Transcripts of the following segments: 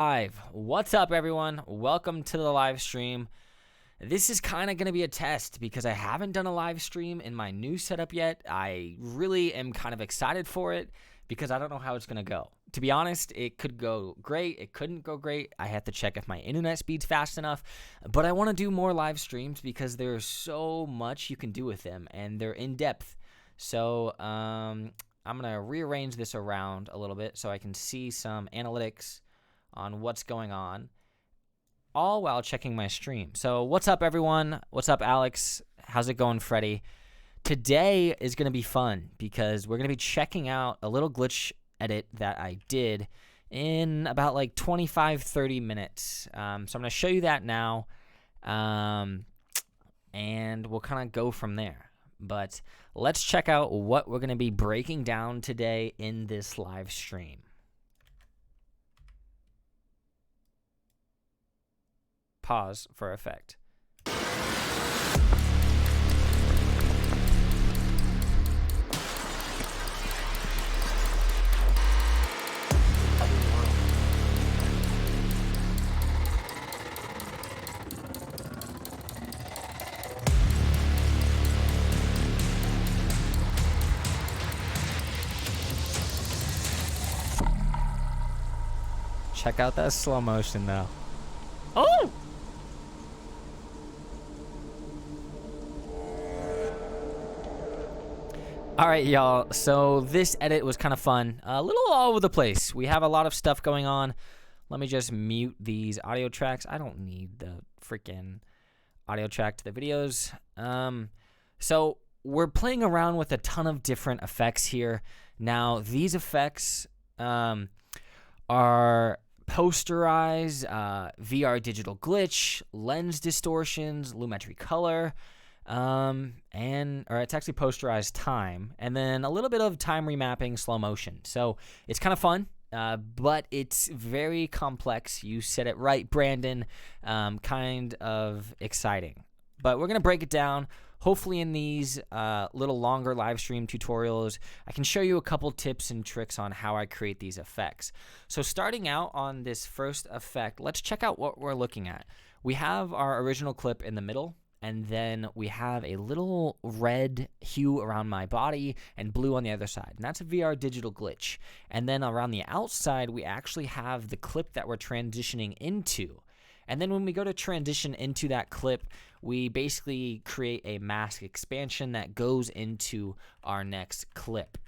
Live. What's up, everyone? Welcome to the live stream. This is kind of going to be a test because I haven't done a live stream in my new setup yet. I really am kind of excited for it because I don't know how it's going to go. To be honest, it could go great. It couldn't go great. I have to check if my internet speed's fast enough. But I want to do more live streams because there's so much you can do with them and they're in depth. So I'm going to rearrange this around a little bit so I can see some analytics on what's going on, all while checking my stream. So what's up, everyone? What's up, Alex? How's it going, Freddie? Today is going to be fun because we're going to be checking out a little glitch edit that I did in about like 25-30 minutes. So I'm going to show you that now, and we'll kind of go from there. But let's check out what we're going to be breaking down today in this live stream. Pause for effect. Check out that slow motion though. Oh! All right, y'all. So this edit was kind of fun. A little all over the place. We have a lot of stuff going on. Let me just mute these audio tracks. I don't need the freaking audio track to the videos. So we're playing around with a ton of different effects here. Now, these effects are posterize, VR digital glitch, lens distortions, lumetri color, or it's actually posterized time, and then a little bit of time remapping, slow motion. So it's kind of fun, but it's very complex. You said it right, Brandon. Kind of exciting. But we're gonna break it down. Hopefully in these little longer live stream tutorials, I can show you a couple tips and tricks on how I create these effects. So starting out on this first effect, let's check out what we're looking at. We have our original clip in the middle, and then we have a little red hue around my body and blue on the other side. And that's a VR digital glitch. And then around the outside, we actually have the clip that we're transitioning into. And then when we go to transition into that clip, we basically create a mask expansion that goes into our next clip.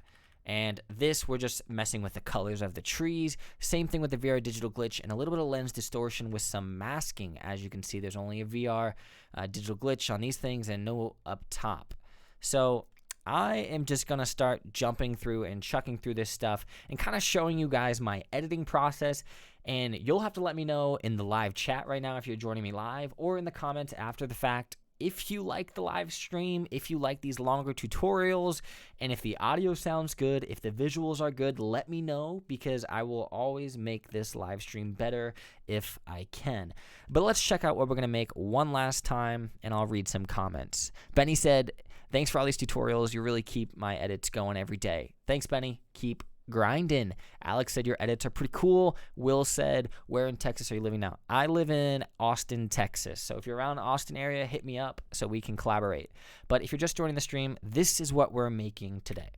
And this, we're just messing with the colors of the trees. Same thing with the VR digital glitch and a little bit of lens distortion with some masking. As you can see, there's only a VR digital glitch on these things and no up top. So I am just going to start jumping through and chucking through this stuff and kind of showing you guys my editing process. And you'll have to let me know in the live chat right now if you're joining me live, or in the comments after the fact if you like the live stream, if you like these longer tutorials, and if the audio sounds good, if the visuals are good, let me know, because I will always make this live stream better if I can. But let's check out what we're going to make one last time, and I'll read some comments. Benny said, thanks for all these tutorials. You really keep my edits going every day. Thanks, Benny. Keep grinding. Alex said your edits are pretty cool. Will said, where in Texas are you living now? I live in Austin, Texas. So if you're around the Austin area, hit me up so we can collaborate. But if you're just joining the stream, this is what we're making today.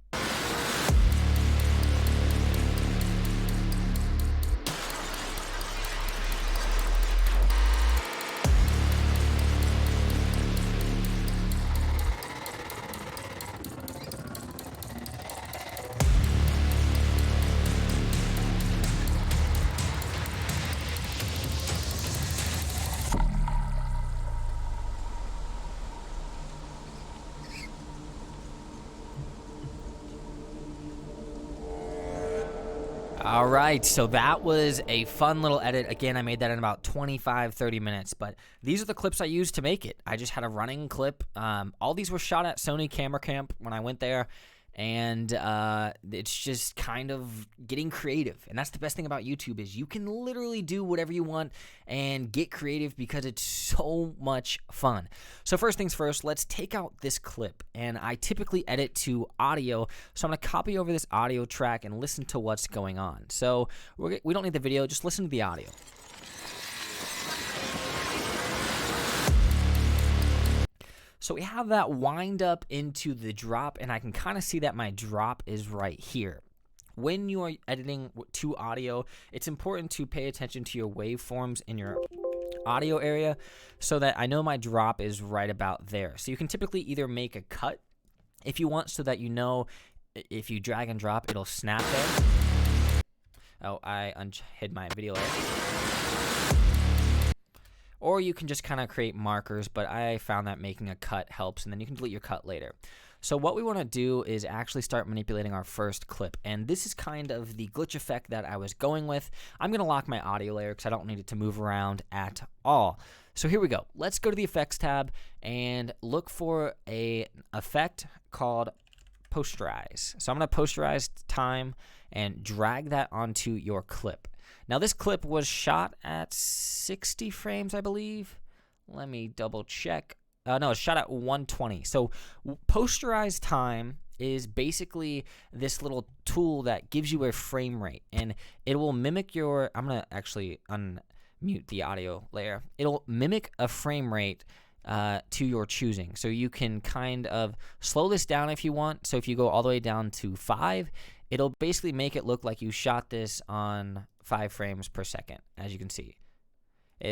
All right, so that was a fun little edit. Again, I made that in about 25-30 minutes, but these are the clips I used to make it. I just had a running clip. All these were shot at Sony Camera Camp when I went there, And it's just kind of getting creative. And that's the best thing about YouTube is you can literally do whatever you want and get creative because it's so much fun. So first things first, let's take out this clip. And I typically edit to audio, so I'm going to copy over this audio track and listen to what's going on. So we don't need the video, just listen to the audio. So we have that wind up into the drop, and I can kind of see that my drop is right here. When you are editing to audio, it's important to pay attention to your waveforms in your audio area so that I know my drop is right about there. So you can typically either make a cut if you want so that you know if you drag and drop, it'll snap there. Oh, I hid my video layer. Or you can just kind of create markers, but I found that making a cut helps, and then you can delete your cut later. So what we want to do is actually start manipulating our first clip, and this is kind of the glitch effect that I was going with. I'm going to lock my audio layer because I don't need it to move around at all. So here we go. Let's go to the Effects tab and look for an effect called Posterize. So I'm going to posterize time and drag that onto your clip. Now, this clip was shot at 60 frames, I believe. Let me double check. No, it's shot at 120. So posterize time is basically this little tool that gives you a frame rate, and it will mimic your, I'm going to actually unmute the audio layer. It'll mimic a frame rate to your choosing. So you can kind of slow this down if you want. So if you go all the way down to 5, it'll basically make it look like you shot this on 5 frames per second, as you can see.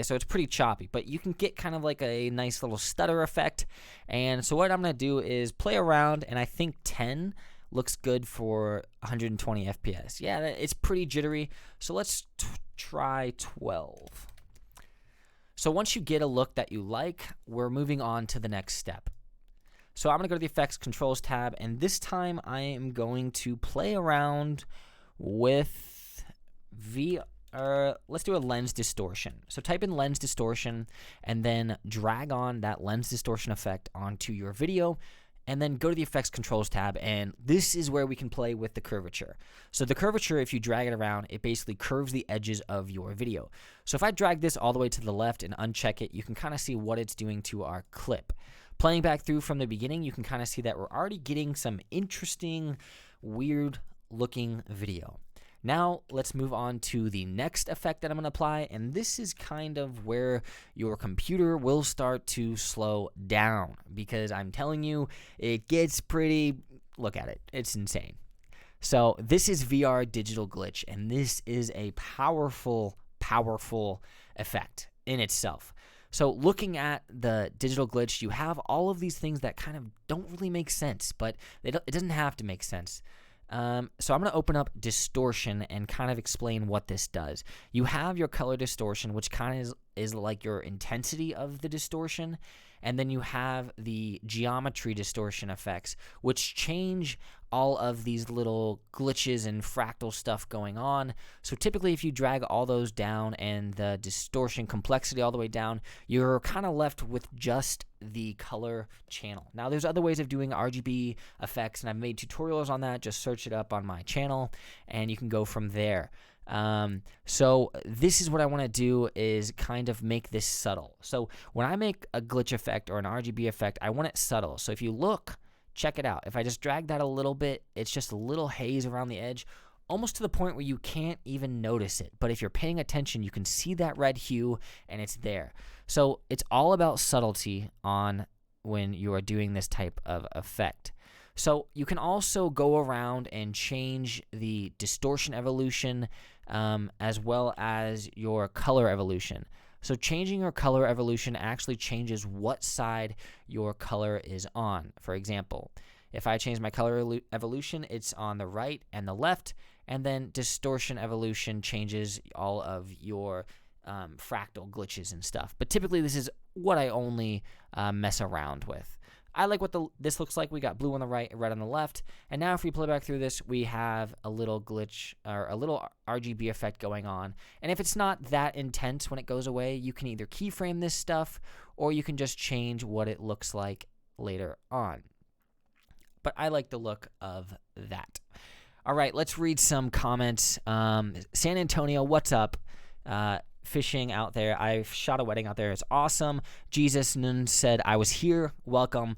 So it's pretty choppy, but you can get kind of like a nice little stutter effect. And so what I'm going to do is play around, and I think 10 looks good for 120 FPS. Yeah, it's pretty jittery. So let's try 12. So once you get a look that you like, we're moving on to the next step. So I'm going to go to the Effects Controls tab, and this time I am going to play around with let's do a lens distortion. So type in lens distortion and then drag on that lens distortion effect onto your video, and then go to the Effects Controls tab, and this is where we can play with the curvature. So the curvature, if you drag it around, it basically curves the edges of your video. So if I drag this all the way to the left and uncheck it, you can kind of see what it's doing to our clip. Playing back through from the beginning, you can kind of see that we're already getting some interesting, weird looking video. Now, let's move on to the next effect that I'm going to apply, and this is kind of where your computer will start to slow down, because I'm telling you, it gets pretty, look at it, it's insane. So this is VR Digital Glitch, and this is a powerful, powerful effect in itself. So looking at the digital glitch, you have all of these things that kind of don't really make sense, but it doesn't have to make sense. So I'm going to open up distortion and kind of explain what this does. You have your color distortion, which kind of is like your intensity of the distortion. And then you have the geometry distortion effects, which change all of these little glitches and fractal stuff going on. So typically if you drag all those down and the distortion complexity all the way down, you're kind of left with just the color channel. Now there's other ways of doing RGB effects, and I've made tutorials on that. Just search it up on my channel and you can go from there. So this is what I want to do, is kind of make this subtle. So when I make a glitch effect or an RGB effect, I want it subtle. So if you look, check it out. If I just drag that a little bit, it's just a little haze around the edge, almost to the point where you can't even notice it. But if you're paying attention, you can see that red hue and it's there. So it's all about subtlety on when you are doing this type of effect. So you can also go around and change the distortion evolution as well as your color evolution. So changing your color evolution actually changes what side your color is on. For example, if I change my color evolution, it's on the right and the left, and then distortion evolution changes all of your fractal glitches and stuff. But typically this is what I only mess around with. I like what this looks like. We got blue on the right, red on the left. And now if we play back through this, we have a little glitch or a little RGB effect going on. And if it's not that intense when it goes away, you can either keyframe this stuff or you can just change what it looks like later on. but I like the look of that. All right, let's read some comments. San Antonio, what's up? Fishing out there. I shot a wedding out there. It's awesome. Jesus Nun said, I was here. Welcome.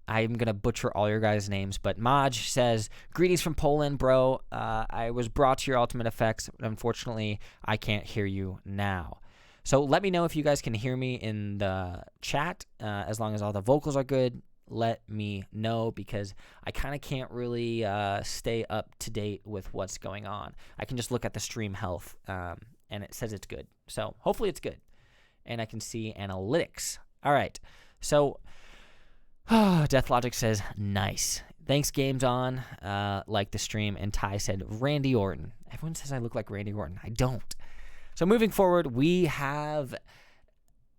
I'm going to butcher all your guys' names, but Maj says, greetings from Poland, bro. I was brought to your Ultimate Effects, but unfortunately, I can't hear you now. So let me know if you guys can hear me in the chat. As long as all the vocals are good, let me know, because I kind of can't really stay up to date with what's going on. I can just look at the stream health, and it says it's good. So hopefully it's good. And I can see analytics. All right. So Death Logic says, nice. Thanks, Games On. Like the stream. And Ty said, Randy Orton. Everyone says I look like Randy Orton. I don't. So moving forward, we have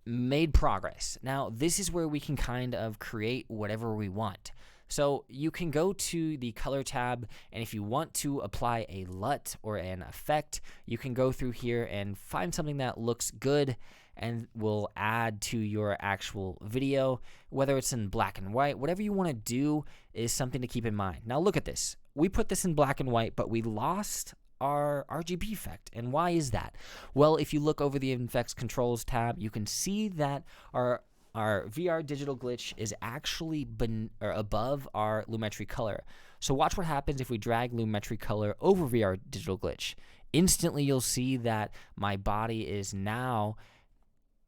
made progress. Now, this is where we can kind of create whatever we want. So you can go to the color tab, and if you want to apply a LUT or an effect, you can go through here and find something that looks good and will add to your actual video, whether it's in black and white. Whatever you want to do is something to keep in mind. Now look at this. We put this in black and white, but we lost our RGB effect. And why is that? Well, if you look over the Effects Controls tab, you can see that our VR digital glitch is actually above our Lumetri color. So watch what happens if we drag Lumetri color over VR digital glitch. Instantly, you'll see that my body is now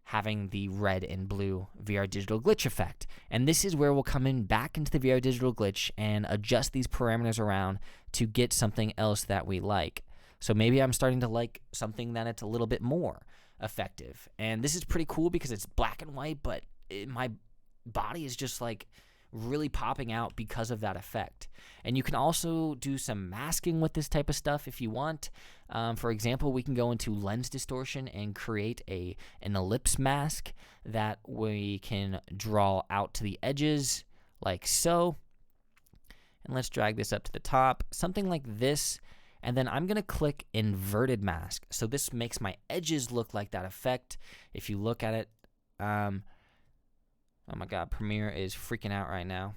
having the red and blue VR digital glitch effect. And this is where we'll come in back into the VR digital glitch and adjust these parameters around to get something else that we like. So maybe I'm starting to like something that it's a little bit more effective. And this is pretty cool because it's black and white, but my body is just like really popping out because of that effect. And you can also do some masking with this type of stuff if you want. For example, we can go into lens distortion and create an ellipse mask that we can draw out to the edges like so. And let's drag this up to the top, something like this. And then I'm going to click inverted mask. So this makes my edges look like that effect. If you look at it, oh my God, Premiere is freaking out right now.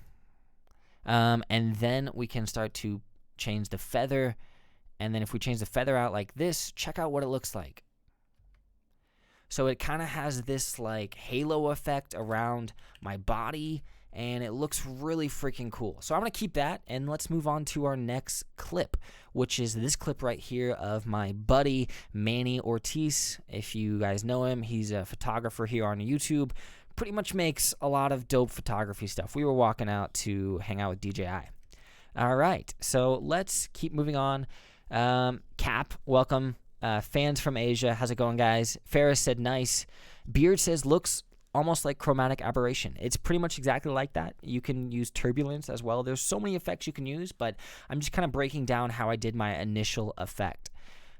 And then we can start to change the feather. And then if we change the feather out like this, check out what it looks like. So it kind of has this like halo effect around my body, and it looks really freaking cool. So I'm going to keep that, and let's move on to our next clip, which is this clip right here of my buddy Manny Ortiz. If you guys know him, he's a photographer here on YouTube. Pretty much makes a lot of dope photography stuff. We were walking out to hang out with DJI. All right, so let's keep moving on. Cap, welcome. Fans from Asia, how's it going, guys? Ferris said nice. Beard says looks almost like chromatic aberration. It's pretty much exactly like that. You can use turbulence as well. There's so many effects you can use, but I'm just kind of breaking down how I did my initial effect.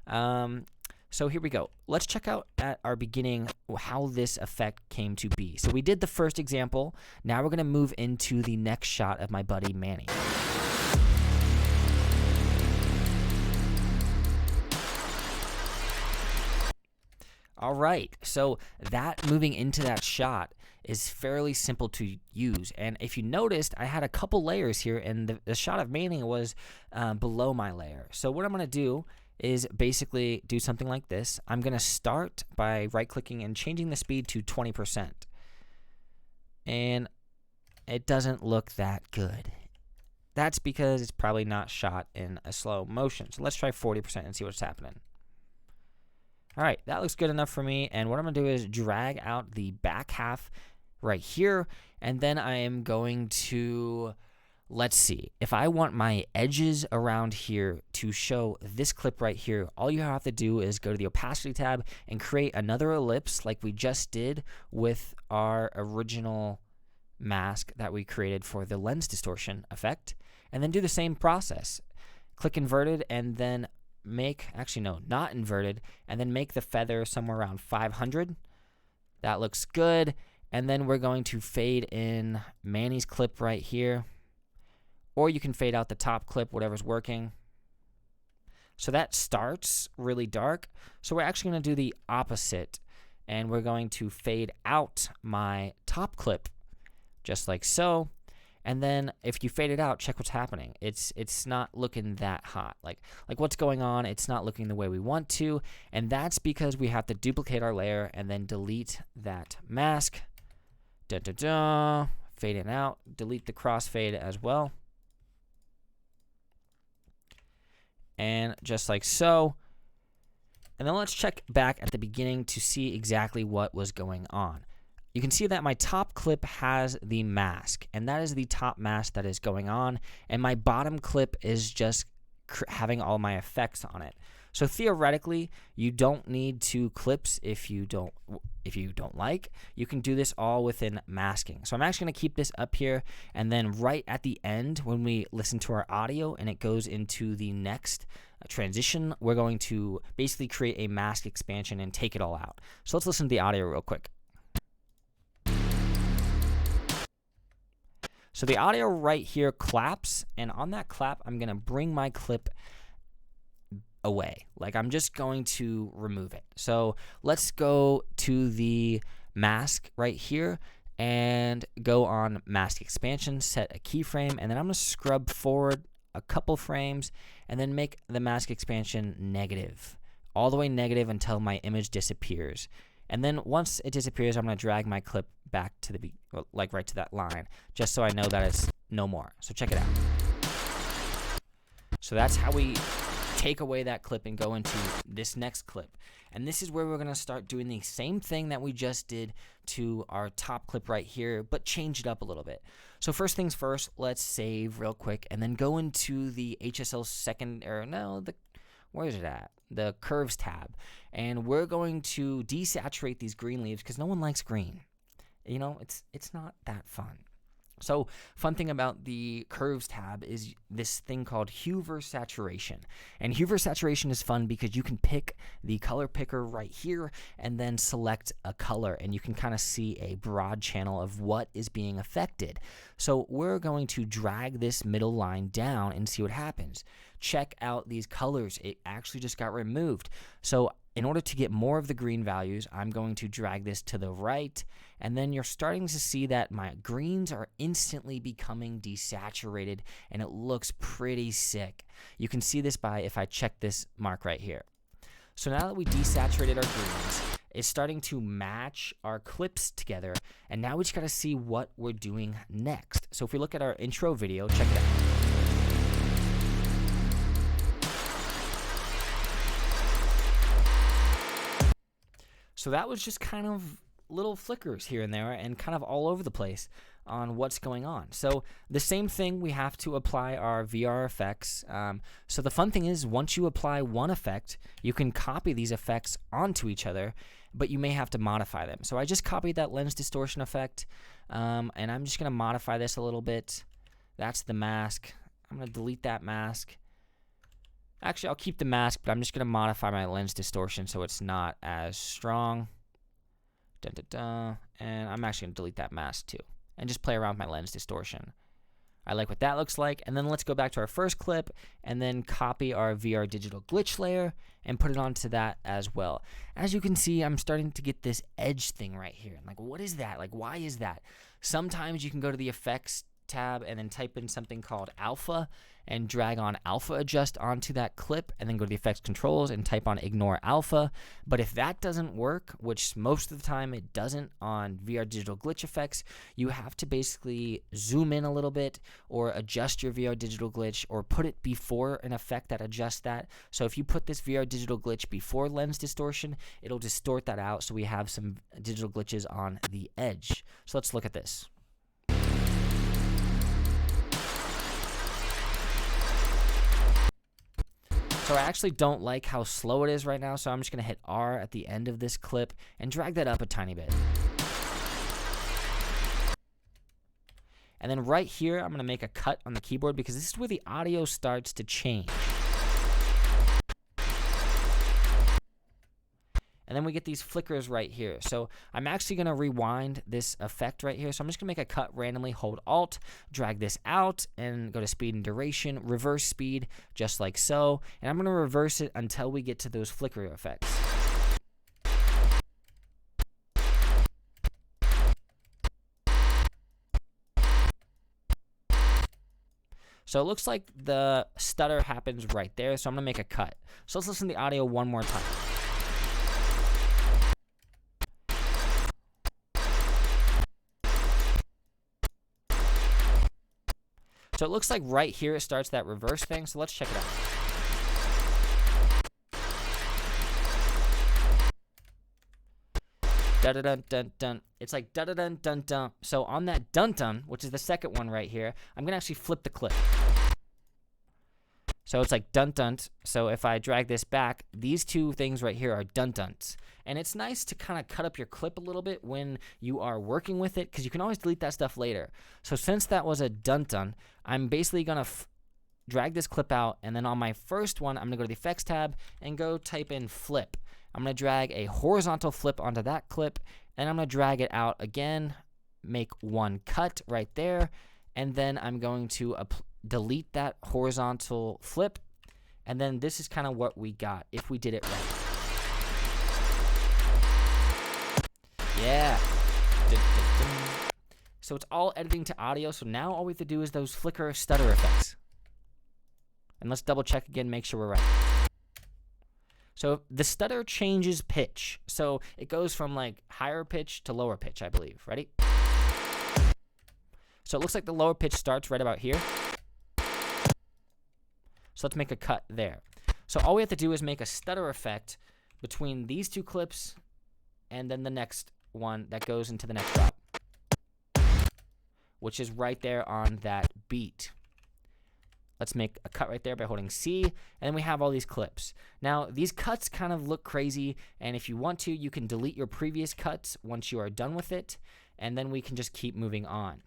So here we go. Let's check out at our beginning how this effect came to be. So we did the first example. Now we're going to move into the next shot of my buddy Manny. All right, so that moving into that shot is fairly simple to use. And if you noticed, I had a couple layers here, and the shot of Manny was below my layer. So what I'm going to do is basically do something like this. I'm going to start by right-clicking and changing the speed to 20%. And it doesn't look that good. That's because it's probably not shot in a slow motion. So let's try 40% and see what's happening. All right, that looks good enough for me. And what I'm going to do is drag out the back half right here. And then I am going to, let's see, if I want my edges around here to show this clip right here, all you have to do is go to the opacity tab and create another ellipse like we just did with our original mask that we created for the lens distortion effect. And then do the same process. Click inverted and then not inverted, and then make the feather somewhere around 500. That looks good. And then we're going to fade in Manny's clip right here, or you can fade out the top clip, whatever's working. So that starts really dark. So we're actually going to do the opposite, and we're going to fade out my top clip just like so. And then if you fade it out, check what's happening. It's not looking that hot. Like what's going on? It's not looking the way we want to, and that's because we have to duplicate our layer and then delete that mask. Fade it out. Delete the crossfade as well. And just like so. And then let's check back at the beginning to see exactly what was going on. You can see that my top clip has the mask, and that is the top mask that is going on, and my bottom clip is just having all my effects on it. So theoretically, you don't need two clips if you don't like. You can do this all within masking. So I'm actually going to keep this up here, and then right at the end when we listen to our audio and it goes into the next transition, we're going to basically create a mask expansion and take it all out. So let's listen to the audio real quick. So the audio right here claps, and on that clap, I'm going to bring my clip away. Like I'm just going to remove it. So let's go to the mask right here and go on mask expansion, set a keyframe, and then I'm going to scrub forward a couple frames and then make the mask expansion negative, all the way negative until my image disappears. And then once it disappears, I'm going to drag my clip back to the right to that line, just so I know that it's no more. So check it out. So that's how we take away that clip and go into this next clip. And this is where we're going to start doing the same thing that we just did to our top clip right here, but change it up a little bit. So first things first, let's save real quick and then go into the HSL where is it at? The curves tab. And we're going to desaturate these green leaves because no one likes green. You know, it's not that fun. So fun thing about the curves tab is this thing called hue versus saturation. And hue versus saturation is fun because you can pick the color picker right here and then select a color, and you can kind of see a broad channel of what is being affected. So we're going to drag this middle line down and see what happens. Check out these colors. It actually just got removed. So in order to get more of the green values, I'm going to drag this to the right, and then you're starting to see that my greens are instantly becoming desaturated, and it looks pretty sick. You can see this if I check this mark right here. So now that we desaturated our greens, it's starting to match our clips together, and now we just gotta see what we're doing next. So if we look at our intro video, check it out. So that was just kind of little flickers here and there and kind of all over the place on what's going on. So the same thing, we have to apply our VR effects. So the fun thing is once you apply one effect, you can copy these effects onto each other, but you may have to modify them. So I just copied that lens distortion effect, and I'm just going to modify this a little bit. That's the mask. I'm going to delete that mask. Actually, I'll keep the mask, but I'm just going to modify my lens distortion so it's not as strong. And I'm actually going to delete that mask too and just play around with my lens distortion. I like what that looks like. And then let's go back to our first clip and then copy our VR digital glitch layer and put it onto that as well. As you can see, I'm starting to get this edge thing right here. I'm like, what is that? Like, why is that? Sometimes you can go to the effects tab and then type in something called alpha and drag on alpha adjust onto that clip, and then go to the effects controls and type on ignore alpha. But if that doesn't work, which most of the time it doesn't on VR digital glitch effects, you have to basically zoom in a little bit or adjust your VR digital glitch or put it before an effect that adjusts that. So if you put this VR digital glitch before lens distortion, it'll distort that out so we have some digital glitches on the edge. So let's look at this. So I actually don't like how slow it is right now, so I'm just going to hit R at the end of this clip and drag that up a tiny bit. And then right here, I'm going to make a cut on the keyboard because this is where the audio starts to change. And then we get these flickers right here. So I'm actually going to rewind this effect right here. So I'm just going to make a cut randomly, hold Alt, drag this out, and go to speed and duration, reverse speed, just like so. And I'm going to reverse it until we get to those flicker effects. So it looks like the stutter happens right there, so I'm going to make a cut. So let's listen to the audio one more time. So it looks like right here it starts that reverse thing, so let's check it out. Da-da-dun-dun-dun. It's like da-da-dun-dun-dun. So on that dun-dun, which is the second one right here, I'm going to actually flip the clip. So it's like dun-dun. So if I drag this back, these two things right here are dun-duns. And it's nice to kind of cut up your clip a little bit when you are working with it, because you can always delete that stuff later. So since that was a dun-dun, I'm basically going to drag this clip out, and then on my first one, I'm going to go to the effects tab and go type in flip. I'm going to drag a horizontal flip onto that clip, and I'm going to drag it out again, make one cut right there, and then I'm going to delete that horizontal flip, and then this is kind of what we got if we did it right. Yeah. So it's all editing to audio, so now all we have to do is those flicker stutter effects. And let's double check again, make sure we're right. So the stutter changes pitch. So it goes from like higher pitch to lower pitch, I believe. Ready? So it looks like the lower pitch starts right about here. So let's make a cut there. So all we have to do is make a stutter effect between these two clips and then the next one that goes into the next drop, which is right there on that beat. Let's make a cut right there by holding C, and then we have all these clips. Now, these cuts kind of look crazy, and if you want to, you can delete your previous cuts once you are done with it, and then we can just keep moving on,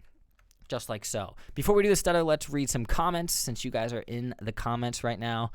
just like so. Before we do the stutter, let's read some comments, since you guys are in the comments right now.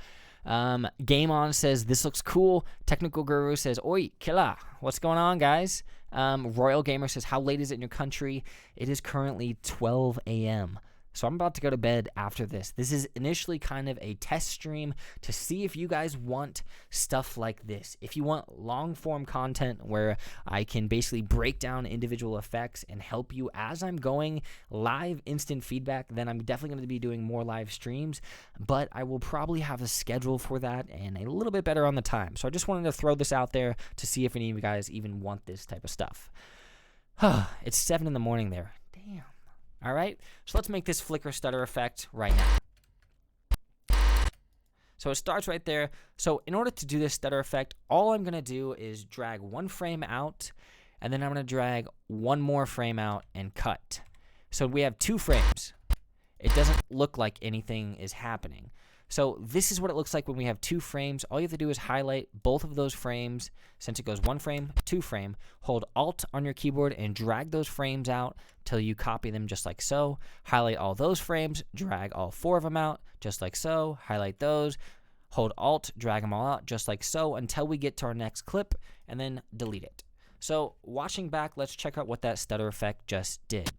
Game On says, this looks cool. Technical Guru says, oi, killer. What's going on, guys? Royal Gamer says, how late is it in your country? It is currently 12 a.m., so I'm about to go to bed after this. This is initially kind of a test stream to see if you guys want stuff like this. If you want long-form content where I can basically break down individual effects and help you as I'm going, live instant feedback, then I'm definitely going to be doing more live streams. But I will probably have a schedule for that and a little bit better on the time. So I just wanted to throw this out there to see if any of you guys even want this type of stuff. It's 7 in the morning there. Damn. All right, so let's make this flicker stutter effect right now. So it starts right there. So in order to do this stutter effect, all I'm going to do is drag one frame out, and then I'm going to drag one more frame out and cut. So we have 2 frames. It doesn't look like anything is happening. So this is what it looks like when we have 2 frames. All you have to do is highlight both of those frames. Since it goes 1 frame, 2 frame, hold Alt on your keyboard and drag those frames out till you copy them just like so. Highlight all those frames, drag all 4 of them out just like so. Highlight those, hold Alt, drag them all out just like so until we get to our next clip, and then delete it. So watching back, let's check out what that stutter effect just did.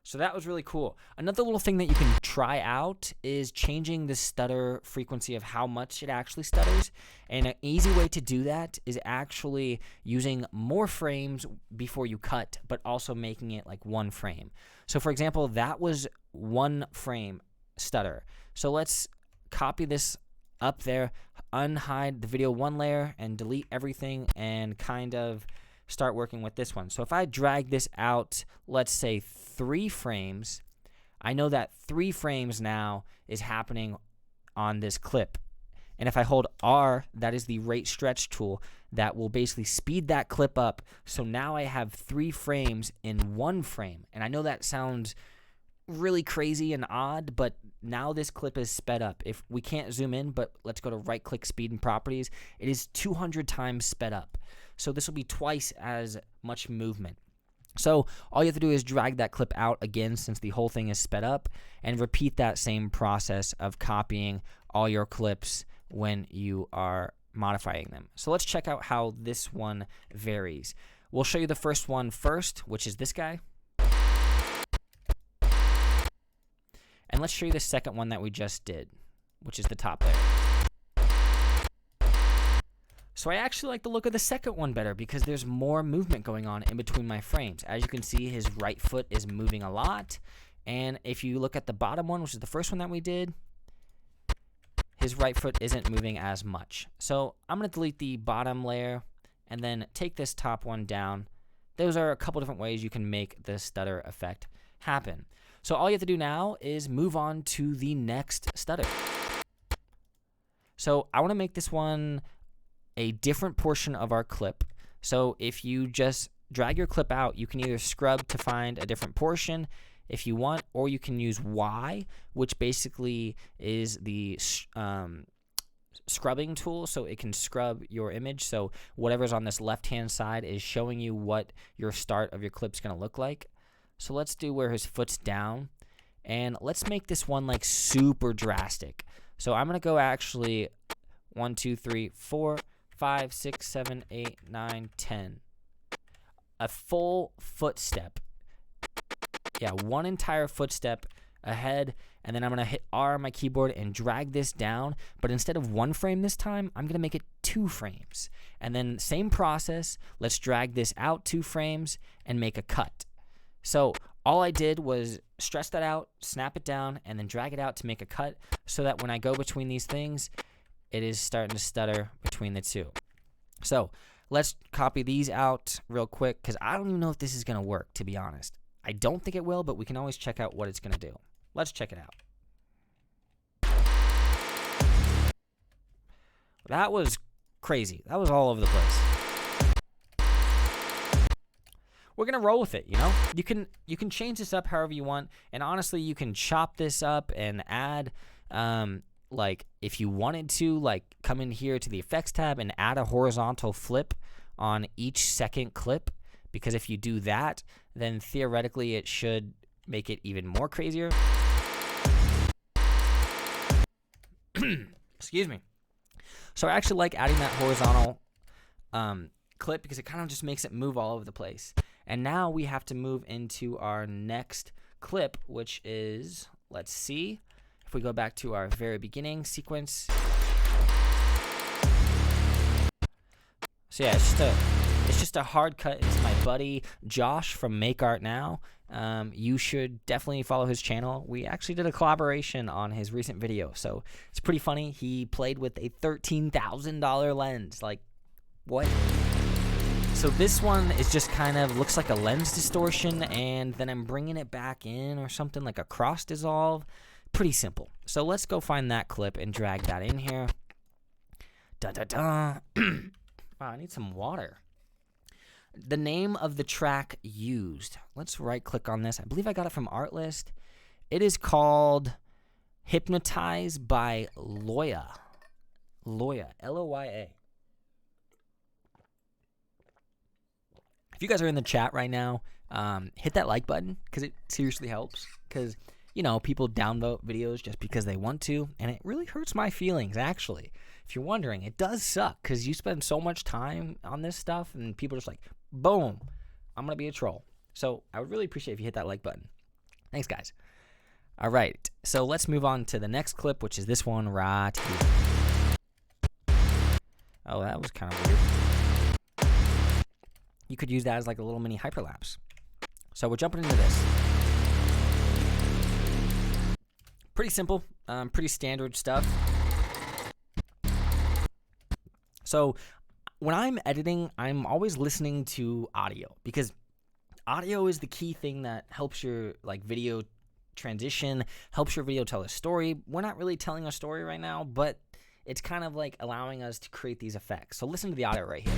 So that was really cool. Another little thing that you can try out is changing the stutter frequency of how much it actually stutters. And an easy way to do that is actually using more frames before you cut, but also making it like 1 frame. So for example, that was 1 frame stutter. So let's copy this up there, unhide the video 1 layer and delete everything and kind of start working with this one. So if I drag this out, let's say 3 frames, I know that 3 frames now is happening on this clip. And if I hold R, that is the rate stretch tool that will basically speed that clip up. So now I have 3 frames in 1 frame. And I know that sounds really crazy and odd, but now this clip is sped up. If we can't zoom in, but let's go to right click speed and properties, it is 200 times sped up. So this will be twice as much movement. So all you have to do is drag that clip out again since the whole thing is sped up, and repeat that same process of copying all your clips when you are modifying them. So let's check out how this one varies. We'll show you the first one first, which is this guy. And let's show you the second one that we just did, which is the top layer. So I actually like the look of the second one better because there's more movement going on in between my frames. As you can see, his right foot is moving a lot. And if you look at the bottom one, which is the first one that we did, his right foot isn't moving as much. So I'm going to delete the bottom layer and then take this top one down. Those are a couple different ways you can make the stutter effect happen. So all you have to do now is move on to the next stutter. So I want to make this one a different portion of our clip. So if you just drag your clip out, you can either scrub to find a different portion if you want, or you can use Y, which basically is the scrubbing tool, so it can scrub your image. So whatever's on this left-hand side is showing you what your start of your clip's going to look like. So let's do where his foot's down, and let's make this one like super drastic. So I'm going to go actually 1, 2, 3, 4, 5, 6, 7, 8, 9, 10. A full footstep. Yeah, one entire footstep ahead, and then I'm going to hit R on my keyboard and drag this down, but instead of 1 frame this time, I'm going to make it 2 frames. And then same process, let's drag this out 2 frames and make a cut. So all I did was stretch that out, snap it down, and then drag it out to make a cut so that when I go between these things, it is starting to stutter between the two. So let's copy these out real quick because I don't even know if this is going to work, to be honest. I don't think it will, but we can always check out what it's going to do. Let's check it out. That was crazy. That was all over the place. We're going to roll with it, you know? You can change this up however you want, and honestly, you can chop this up and add like if you wanted to, like come in here to the effects tab and add a horizontal flip on each second clip, because if you do that, then theoretically it should make it even more crazier. Excuse me. So I actually like adding that horizontal clip because it kind of just makes it move all over the place. And now we have to move into our next clip, which is, let's see, if we go back to our very beginning sequence. So yeah, it's just a hard cut into my buddy Josh from Make Art Now. You should definitely follow his channel. We actually did a collaboration on his recent video, so it's pretty funny. He played with a $13,000 lens. Like, what? So this one is just kind of looks like a lens distortion, and then I'm bringing it back in or something like a cross dissolve. Pretty simple. So let's go find that clip and drag that in here. Da-da-da. Wow, I need some water. The name of the track used. Let's right-click on this. I believe I got it from Artlist. It is called Hypnotize by Loya. Loya, L-O-Y-A. If you guys are in the chat right now, hit that like button because it seriously helps. Because, you know, people downvote videos just because they want to, and it really hurts my feelings, actually. If you're wondering, it does suck because you spend so much time on this stuff, and people are just like, boom, I'm going to be a troll. So I would really appreciate if you hit that like button. Thanks, guys. All right, so let's move on to the next clip, which is this one right here. Oh, that was kind of weird. You could use that as like a little mini hyperlapse. So we're jumping into this. Pretty simple, pretty standard stuff. So when I'm editing, I'm always listening to audio because audio is the key thing that helps your like video transition, helps your video tell a story. We're not really telling a story right now, but it's kind of like allowing us to create these effects. So listen to the audio right here.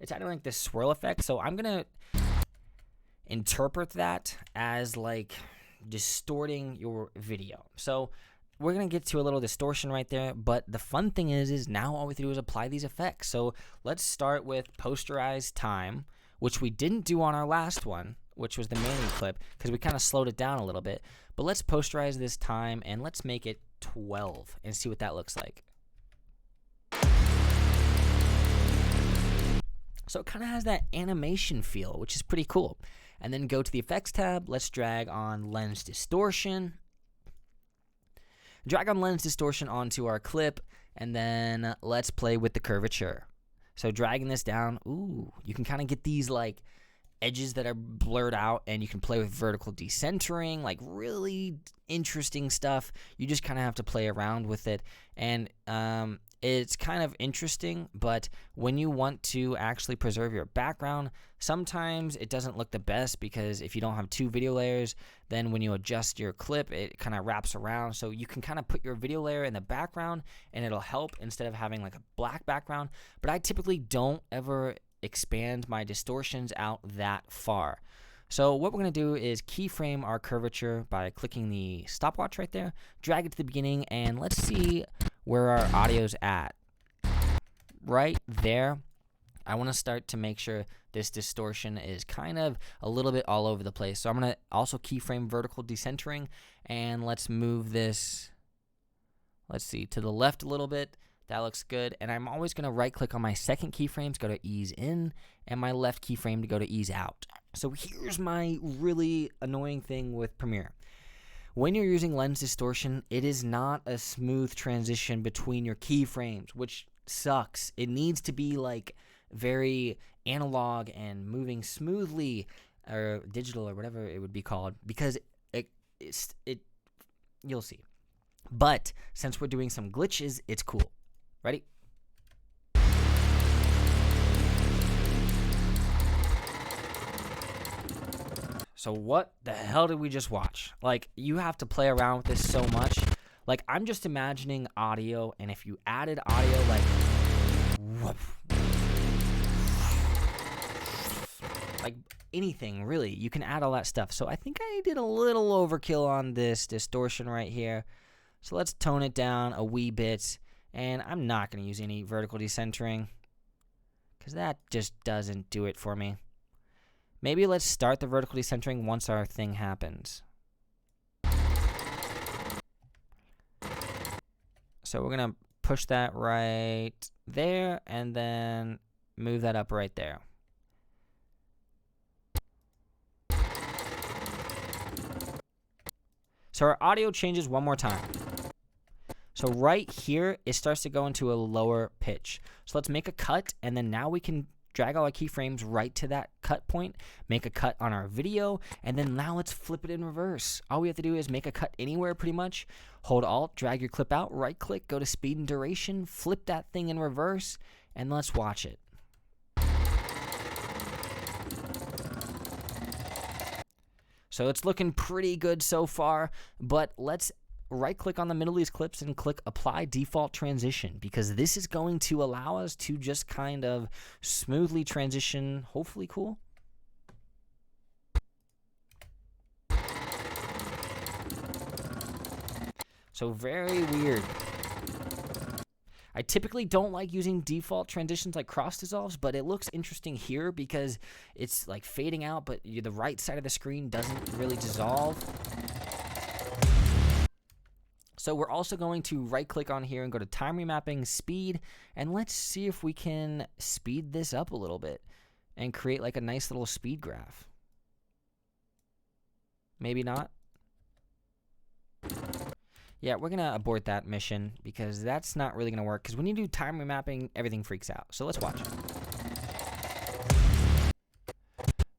It's adding like this swirl effect. So I'm going to interpret that as like distorting your video. So we're going to get to a little distortion right there, but the fun thing is now all we have to do is apply these effects. So let's start with posterize time, which we didn't do on our last one, which was the main clip, because we kind of slowed it down a little bit. But let's posterize this time, and let's make it 12 and see what that looks like. So it kind of has that animation feel, which is pretty cool. And then go to the effects tab. Let's drag on lens distortion. Drag on lens distortion onto our clip, And then let's play with the curvature. So dragging this down, ooh, you can kind of get these like edges that are blurred out, and you can play with vertical decentering, like really interesting stuff. You just kind of have to play around with it, and it's kind of interesting, but when you want to actually preserve your background, sometimes it doesn't look the best, because if you don't have two video layers, then when you adjust your clip, it kind of wraps around. So you can kind of put your video layer in the background and it'll help instead of having like a black background. But I typically don't ever expand my distortions out that far. So what we're going to do is keyframe our curvature by clicking the stopwatch right there, drag it to the beginning, and let's see where our audio's at. Right there, I want to start to make sure this distortion is kind of a little bit all over the place. So I'm going to also keyframe vertical decentering, and let's move this, let's see, to the left a little bit. That looks good. And I'm always going to right click on my second keyframe to go to ease in, and my left keyframe to go to ease out. So here's my really annoying thing with Premiere. When you're using lens distortion, it is not a smooth transition between your keyframes, which sucks. It needs to be like very analog and moving smoothly, or digital, or whatever it would be called, because it you'll see. But since we're doing some glitches, it's cool. Ready? So what the hell did we just watch? Like, you have to play around with this so much. Like, I'm just imagining audio, and if you added audio, like, woof, like anything, really, you can add all that stuff. So I think I did a little overkill on this distortion right here. So let's tone it down a wee bit. And I'm not going to use any vertical decentering, because that just doesn't do it for me. Maybe let's start the vertical decentering once our thing happens. So we're going to push that right there, and then move that up right there. So our audio changes one more time. So right here, it starts to go into a lower pitch. So let's make a cut, and then now we can drag all our keyframes right to that cut point, make a cut on our video, and then now let's flip it in reverse. All we have to do is make a cut anywhere pretty much, hold Alt, drag your clip out, right click, go to speed and duration, flip that thing in reverse, and let's watch it. So it's looking pretty good so far, but let's right click on the middle of these clips and click apply default transition, because this is going to allow us to just kind of smoothly transition, hopefully cool. So very weird. I typically don't like using default transitions like cross dissolves, but it looks interesting here because it's like fading out, but the right side of the screen doesn't really dissolve. So we're also going to right click on here and go to time remapping speed, and let's see if we can speed this up a little bit and create like a nice little speed graph. Maybe not. Yeah, we're gonna abort that mission because that's not really gonna work, because when you do time remapping, everything freaks out. So let's watch.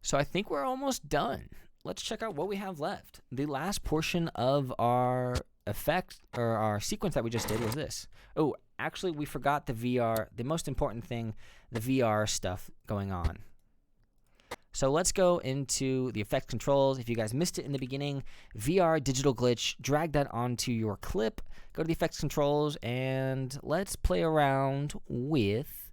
So I think we're almost done. Let's check out what we have left. The last portion of our effect, or our sequence that we just did, was this. Oh, actually we forgot the VR, the most important thing, the VR stuff going on. So let's go into the effect controls. If you guys missed it in the beginning, VR digital glitch, drag that onto your clip, go to the effects controls, and let's play around with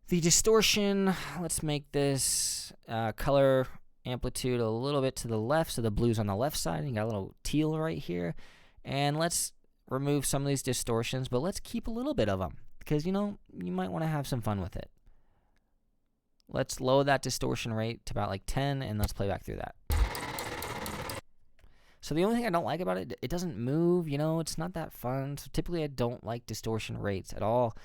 the distortion. Let's make this color amplitude a little bit to the left, so the blue's on the left side, and you got a little teal right here. And let's remove some of these distortions, but let's keep a little bit of them, because, you know, you might want to have some fun with it. Let's lower that distortion rate to about like 10, and let's play back through that. So the only thing I don't like about it, it doesn't move, you know, it's not that fun. So typically I don't like distortion rates at all.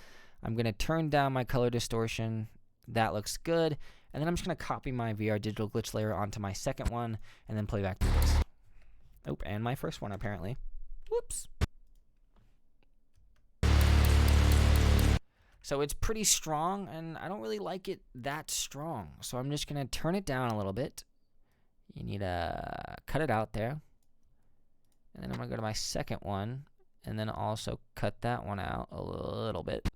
I'm going to turn down my color distortion. That looks good. And then I'm just going to copy my VR digital glitch layer onto my second one, and then play back through this. Oh, and my first one apparently. Whoops. So it's pretty strong, and I don't really like it that strong. So I'm just going to turn it down a little bit. You need to cut it out there. And then I'm going to go to my second one, and then also cut that one out a little bit.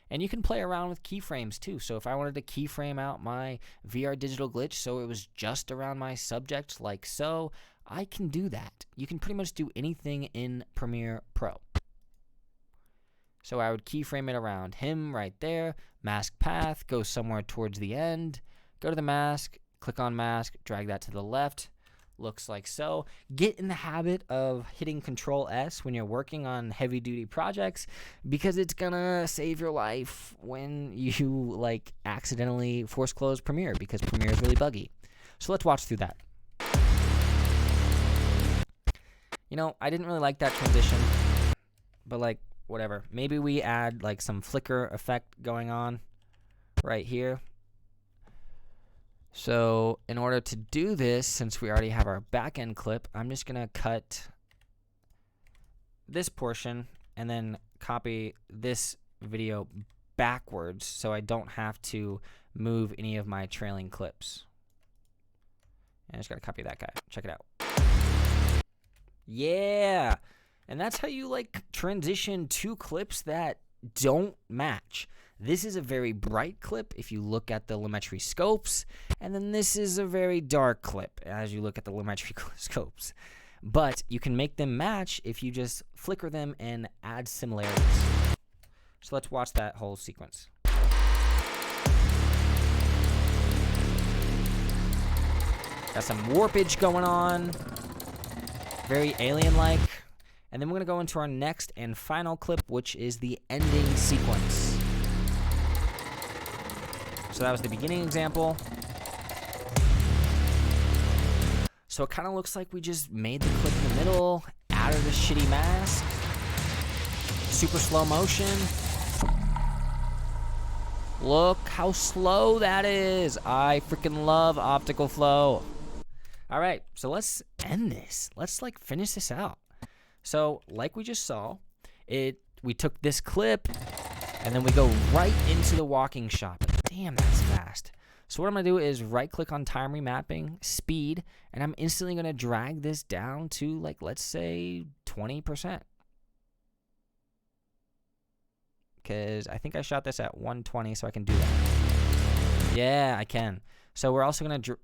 And you can play around with keyframes too. So if I wanted to keyframe out my VR digital glitch so it was just around my subject like so, I can do that. You can pretty much do anything in Premiere Pro. So I would keyframe it around him right there. Mask path, go somewhere towards the end. Go to the mask, click on mask, drag that to the left. Looks like so. Get in the habit of hitting Control S when you're working on heavy duty projects, because it's gonna save your life when you like accidentally force close Premiere, because Premiere is really buggy. So let's watch through that. You know, I didn't really like that transition, but like whatever. Maybe we add like some flicker effect going on right here. So in order to do this, since we already have our back end clip, I'm just going to cut this portion and then copy this video backwards so I don't have to move any of my trailing clips. And I just got to copy that guy. Check it out. Yeah. And that's how you like transition two clips that don't match. This is a very bright clip if you look at the Lumetri scopes, and then this is a very dark clip as you look at the Lumetri scopes. But you can make them match if you just flicker them and add similarities. So let's watch that whole sequence. Got some warpage going on, very alien-like. And then we're going to go into our next and final clip, which is the ending sequence. So that was the beginning example. So it kind of looks like we just made the clip in the middle, added a shitty mask, super slow motion. Look how slow that is. I freaking love optical flow. All right, so let's end this. Let's like finish this out. So like we just saw, we took this clip and then we go right into the walking shot. But damn, that's fast. So what I'm going to do is right-click on time remapping, speed, and I'm instantly going to drag this down to, like, let's say 20%. Because I think I shot this at 120, so I can do that. Yeah, I can. So we're also going to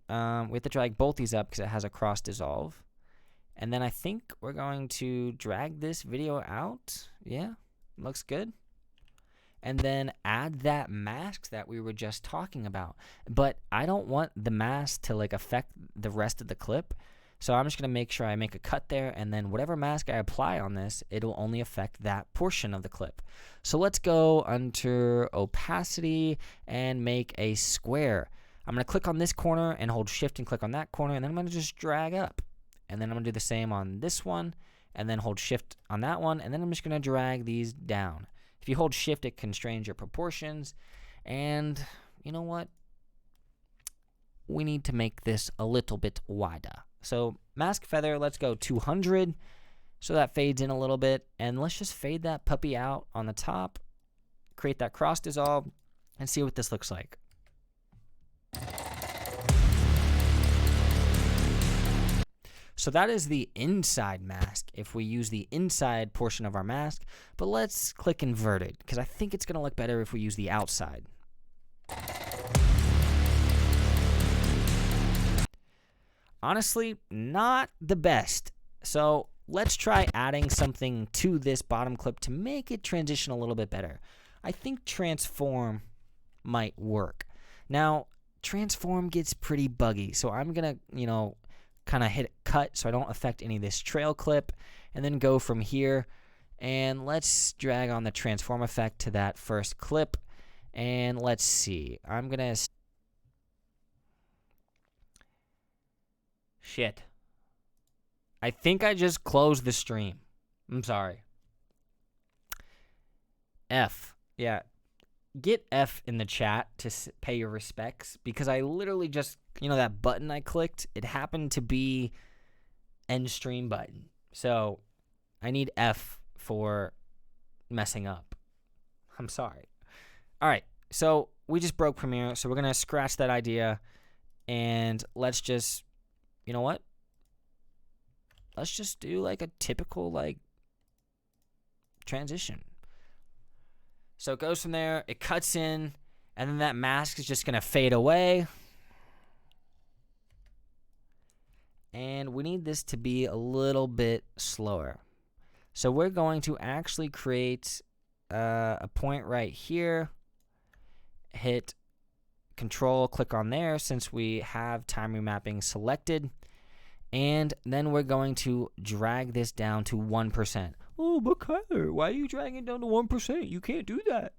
we have to drag both these up because it has a cross dissolve. And then I think we're going to drag this video out. Yeah, looks good. And then add that mask that we were just talking about. But I don't want the mask to like affect the rest of the clip. So I'm just going to make sure I make a cut there, and then whatever mask I apply on this, it'll only affect that portion of the clip. So let's go under opacity and make a square. I'm going to click on this corner and hold shift and click on that corner, and then I'm going to just drag up. And then I'm going to do the same on this one, and then hold shift on that one, and then I'm just going to drag these down. If you hold shift, it constrains your proportions. And you know what? We need to make this a little bit wider. So mask feather, let's go 200. So that fades in a little bit. And let's just fade that puppy out on the top. Create that cross dissolve and see what this looks like. So that is the inside mask if we use the inside portion of our mask, but let's click inverted because I think it's going to look better if we use the outside. Honestly, not the best. So let's try adding something to this bottom clip to make it transition a little bit better. I think transform might work. Now, transform gets pretty buggy, so I'm going to, kind of hit cut so I don't affect any of this trail clip, and then go from here, and let's drag on the transform effect to that first clip, and let's see. I'm going to... Shit. I think I just closed the stream. I'm sorry. F. Yeah. Get F in the chat to pay your respects, because I literally just, that button I clicked, it happened to be end stream button. So I need F for messing up. I'm sorry. All right, so we just broke Premiere, so we're going to scratch that idea, and let's just, you know what? Let's just do like a typical like transition. So it goes from there, it cuts in, and then that mask is just going to fade away. And we need this to be a little bit slower. So we're going to actually create a point right here. Hit Control, click on there since we have time remapping selected. And then we're going to drag this down to 1%. Oh, but Kyler, why are you dragging it down to 1%? You can't do that.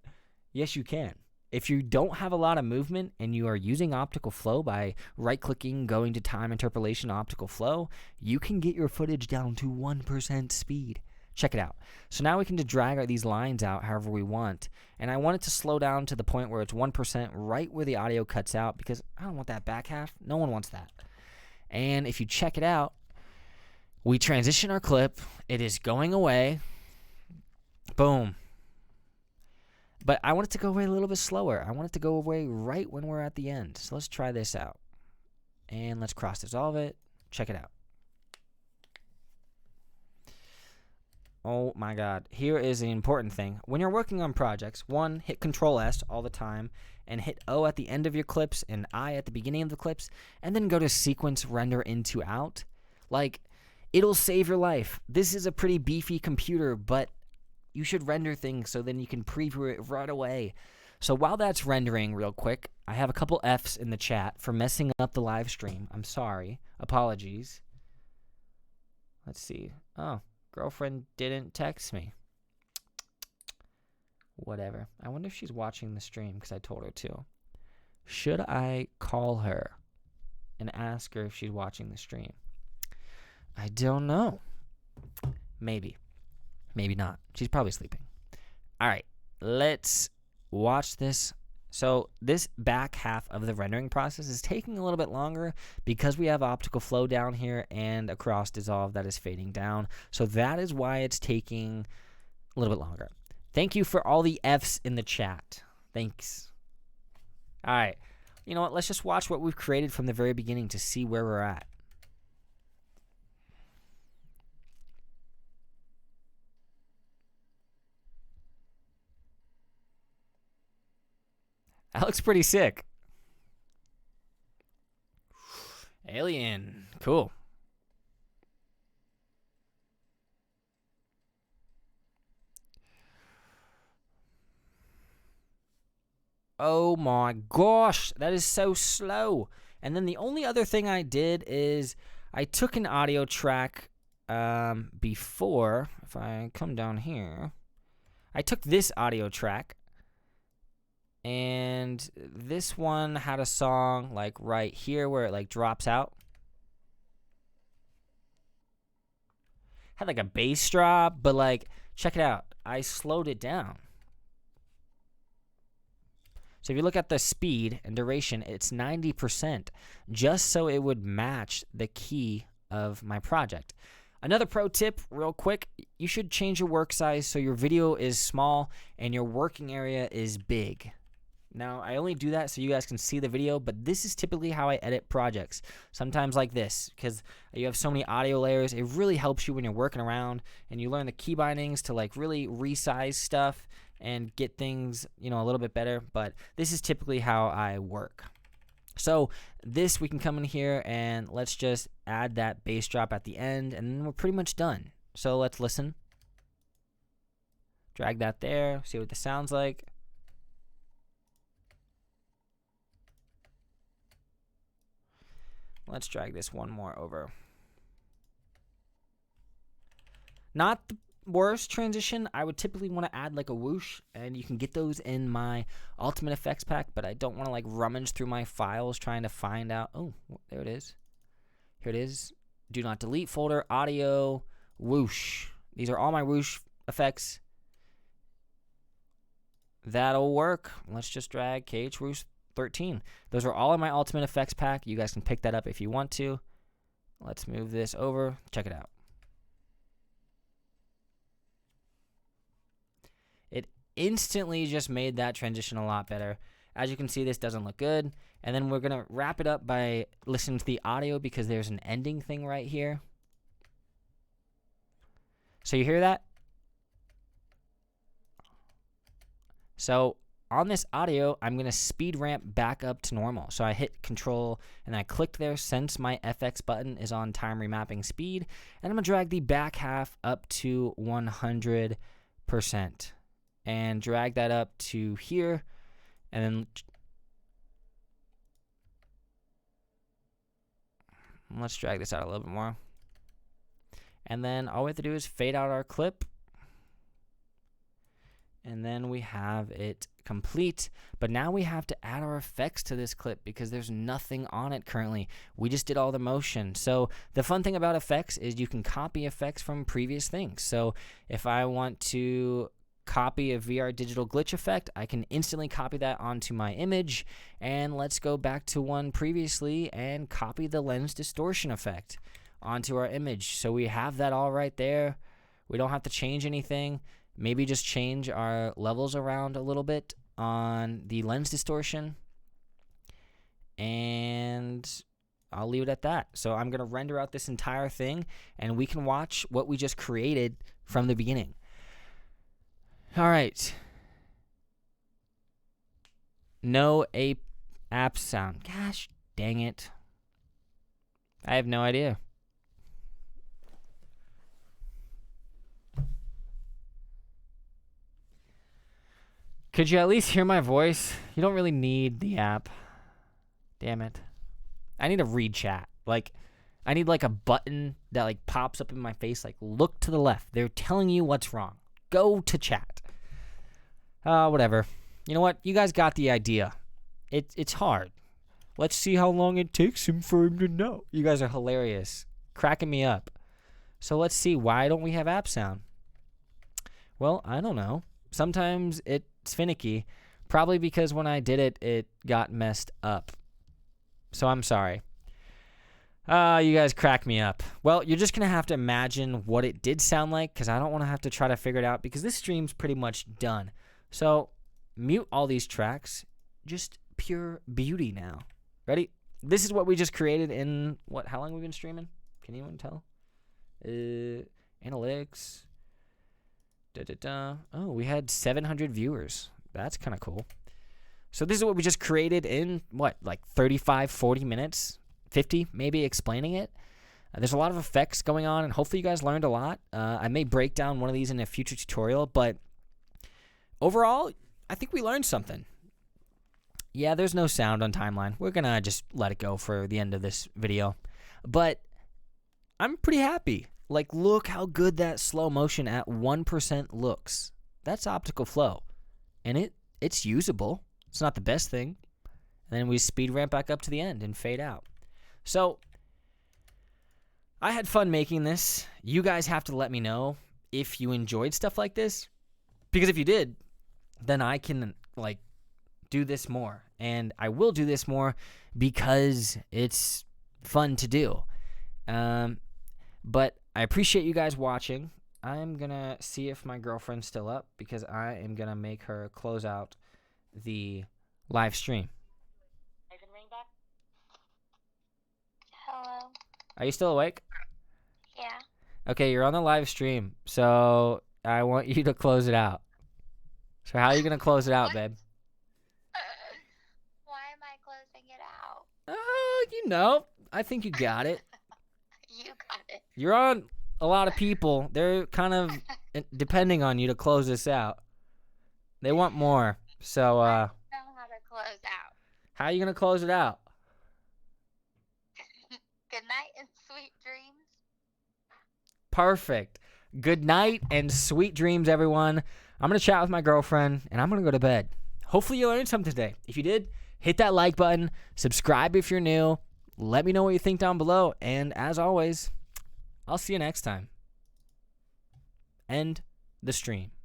Yes, you can. If you don't have a lot of movement and you are using optical flow by right-clicking, going to time interpolation optical flow, you can get your footage down to 1% speed. Check it out. So now we can just drag these lines out however we want. And I want it to slow down to the point where it's 1% right where the audio cuts out, because I don't want that back half. No one wants that. And if you check it out, we transition our clip. It is going away. Boom. But I want it to go away a little bit slower. I want it to go away right when we're at the end. So let's try this out. And let's cross dissolve it. Check it out. Oh my God. Here is the important thing. When you're working on projects, one, hit Control S all the time, and hit O at the end of your clips and I at the beginning of the clips, and then go to sequence render into out. Like, it'll save your life. This is a pretty beefy computer, but you should render things so then you can preview it right away. So while that's rendering real quick, I have a couple F's in the chat for messing up the live stream. I'm sorry. Apologies. Let's see. Oh, girlfriend didn't text me. Whatever. I wonder if she's watching the stream because I told her to. Should I call her and ask her if she's watching the stream? I don't know. Maybe. Maybe not. She's probably sleeping. All right. Let's watch this. So this back half of the rendering process is taking a little bit longer because we have optical flow down here and a cross dissolve that is fading down. So that is why it's taking a little bit longer. Thank you for all the F's in the chat. Thanks. All right. You know what? Let's just watch what we've created from the very beginning to see where we're at. That looks pretty sick. Alien. Cool. Oh my gosh, that is so slow. And then the only other thing I did is I took an audio track before. If I come down here, I took this audio track, and this one had a song like right here where it like drops out. Had like a bass drop, but like check it out. I slowed it down. So if you look at the speed and duration, it's 90%, just so it would match the key of my project. Another pro tip, real quick, you should change your work size so your video is small and your working area is big. Now, I only do that so you guys can see the video, but this is typically how I edit projects. Sometimes like this, because you have so many audio layers, it really helps you when you're working around and you learn the key bindings to like really resize stuff and get things, you know, a little bit better. But this is typically how I work. So this, we can come in here and let's just add that bass drop at the end, and then we're pretty much done. So let's listen. Drag that there, see what this sounds like. Let's drag this one more over. Not the worst transition. I would typically want to add like a whoosh, and you can get those in my Ultimate Effects pack, but I don't want to like rummage through my files trying to find out. Oh, there it is. Here it is. Do not delete folder, audio, whoosh. These are all my whoosh effects. That'll work. Let's just drag KH whoosh 13. Those are all in my Ultimate Effects pack. You guys can pick that up if you want to. Let's move this over. Check it out. It instantly just made that transition a lot better. As you can see, this doesn't look good. And then we're going to wrap it up by listening to the audio because there's an ending thing right here. So you hear that? So on this audio, I'm going to speed ramp back up to normal. So I hit control and I clicked there since my FX button is on time remapping speed. And I'm going to drag the back half up to 100% and drag that up to here. And then let's drag this out a little bit more. And then all we have to do is fade out our clip. And then we have it complete. But now we have to add our effects to this clip because there's nothing on it currently. We just did all the motion. So the fun thing about effects is you can copy effects from previous things. So if I want to copy a VR digital glitch effect, I can instantly copy that onto my image. And let's go back to one previously and copy the lens distortion effect onto our image. So we have that all right there. We don't have to change anything. Maybe just change our levels around a little bit on the lens distortion. And I'll leave it at that. So I'm going to render out this entire thing and we can watch what we just created from the beginning. All right. No app sound. Gosh dang it. I have no idea. Could you at least hear my voice? You don't really need the app. Damn it. I need a read chat. Like, I need like a button that like pops up in my face. Like, look to the left. They're telling you what's wrong. Go to chat. Whatever. You know what? You guys got the idea. It's hard. Let's see how long it takes him for him to know. You guys are hilarious. Cracking me up. So let's see. Why don't we have app sound? Well, I don't know. Sometimes it's finicky. Probably because when I did it, it got messed up. So I'm sorry. You guys crack me up. Well, you're just going to have to imagine what it did sound like because I don't want to have to try to figure it out because this stream's pretty much done. So mute all these tracks. Just pure beauty now. Ready? This is what we just created in, how long have we been streaming? Can anyone tell? Analytics. Oh, we had 700 viewers. That's kind of cool. So this is what we just created in, like 35, 40 minutes? 50 maybe explaining it. There's a lot of effects going on, and hopefully you guys learned a lot. I may break down one of these in a future tutorial, but overall, I think we learned something. Yeah, there's no sound on timeline. We're going to just let it go for the end of this video. But I'm pretty happy. Like, look how good that slow motion at 1% looks. That's optical flow. And it's usable. It's not the best thing. And then we speed ramp back up to the end and fade out. So, I had fun making this. You guys have to let me know if you enjoyed stuff like this. Because if you did, then I can, do this more. And I will do this more because it's fun to do. But I appreciate you guys watching. I'm going to see if my girlfriend's still up because I am going to make her close out the live stream. Hello. Are you still awake? Yeah. Okay, you're on the live stream, so I want you to close it out. So how are you going to close it out, babe? Why am I closing it out? Oh, I think you got it. You got it. You're on a lot of people. They're kind of depending on you to close this out. They want more. So, I don't know how to close out. How are you going to close it out? Good night and sweet dreams. Perfect. Good night and sweet dreams, everyone. I'm going to chat with my girlfriend, and I'm going to go to bed. Hopefully you learned something today. If you did, hit that like button. Subscribe if you're new. Let me know what you think down below. And as always, I'll see you next time. End the stream.